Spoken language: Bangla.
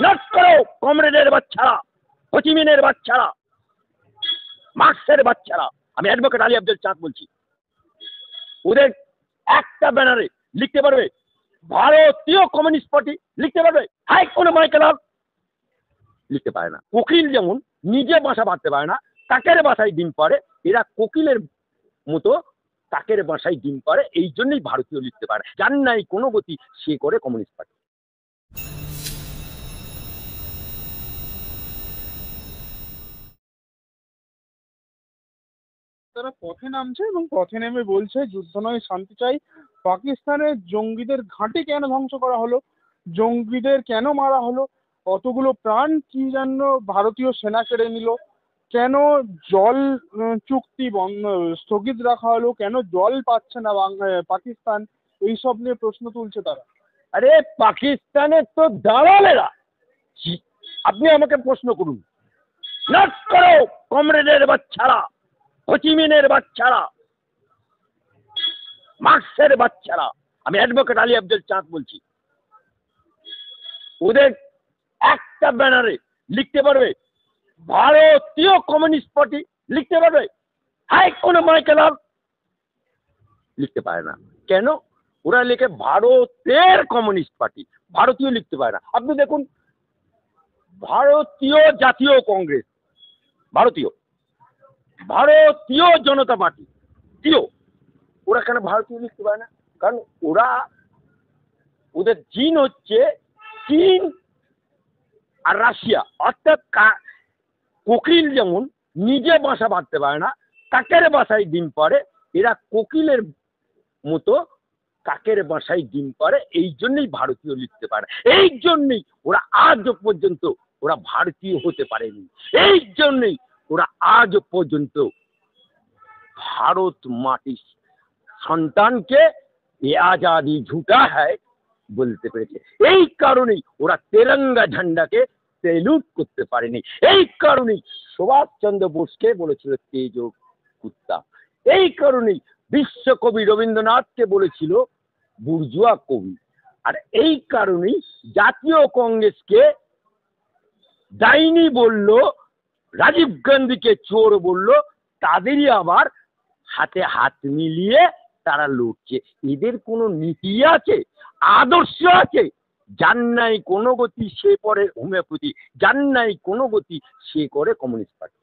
নোট করো কমরেডের বাচ্চারা, হোচিমিনের বাচ্চারা, মার্কসের বাচ্চারা, আমি অ্যাডভোকেট আলী আব্দুল চাঁদ বলছি। ওদের একটা ব্যানারে লিখতে পারবে ভারতীয় কমিউনিস্ট পার্টি, লিখতে পারবে হাই কোনো মাইকেল হক, লিখতে পারে না। কোকিল যেমন নিজে বাসা বাঁধতে পারে না, কাকের বাসায় ডিম পারে, এরা কোকিলের মতো কাকের বাসায় ডিম পারে, এই জন্যই ভারতীয় লিখতে পারে। যার নাই কোনো গতি সে করে কমিউনিস্ট পার্টি। তারা পথে নামছে এবং পথে নেমে বলছে যুদ্ধ নয় শান্তি চাই। পাকিস্তানের জঙ্গিদের ঘাঁটি কেন ধ্বংস করা হলো, জঙ্গিদের কেন মারা হলো, অতগুলো প্রাণ কি জন্য ভারতীয় সেনা কেড়ে নিল, কেন জল চুক্তি স্থগিত রাখা হলো, কেন জল পাচ্ছে না পাকিস্তান, এইসব নিয়ে প্রশ্ন তুলছে তারা। আরে পাকিস্তানের তো দালালেরা। আপনি আমাকে প্রশ্ন করুন, নোট করো কমরেডের বাচ্চারা, হোচিমিনের বাচ্চারা, মার্কসের বাচ্চারা, আমি অ্যাডভোকেট আলী আব্দুল চাঁদ বলছি। ওদের একটা ব্যানারে লিখতে পারবে ভারতীয় কমিউনিস্ট পার্টি, লিখতে পারবে হাই কোনো মাইকেল হক, লিখতে পারে না। কেন? ওরা লিখে ভারতের কমিউনিস্ট পার্টি, ভারতীয় লিখতে পারে না। আপনি দেখুন ভারতীয় জাতীয় কংগ্রেস, ভারতীয় ভারতীয় জনতা পার্টি, ওরা কেন ভারতীয় লিখতে পারে না? কারণ ওরা, ওদের জিন হচ্ছে চীন আর রাশিয়া। অর্থাৎ কোকিল যেমন নিজে বাসা বাঁধতে পারে না, কাকের বাসায় ডিম পারে, এরা কোকিলের মতো কাকের বাসায় ডিম পারে, এই জন্যই ভারতীয় লিখতে পারে। এই জন্যই ওরা আজ পর্যন্ত ওরা ভারতীয় হতে পারেনি। এই জন্যই ওরা আজ পর্যন্ত ভারত মাটির সন্তানকে এ আজাদি ঝুটা হ্যায় বলতে পেরেছে। এই কারণেই ওরা তেরঙ্গা ঝান্ডাকে সেলুট করতে পারেনি। এই কারণেই সুভাষচন্দ্র বোসকে বলেছিল তেজ কুত্তা। এই কারণেই বিশ্বকবি রবীন্দ্রনাথকে বলেছিল বুর্জুয়া কবি। আর এই কারণেই জাতীয় কংগ্রেসকে ডাইনি বলল, রাজীব গান্ধীকে চোর বলল, তাদেরই আবার হাতে হাত মিলিয়ে তারা লড়ছে। এদের কোনো নীতি আছে, আদর্শ আছে? যার নাই কোনো গতি সে পড়ে হোমিওপ্যাথি, যার নাই কোনো গতি সে করে কমিউনিস্ট পার্টি।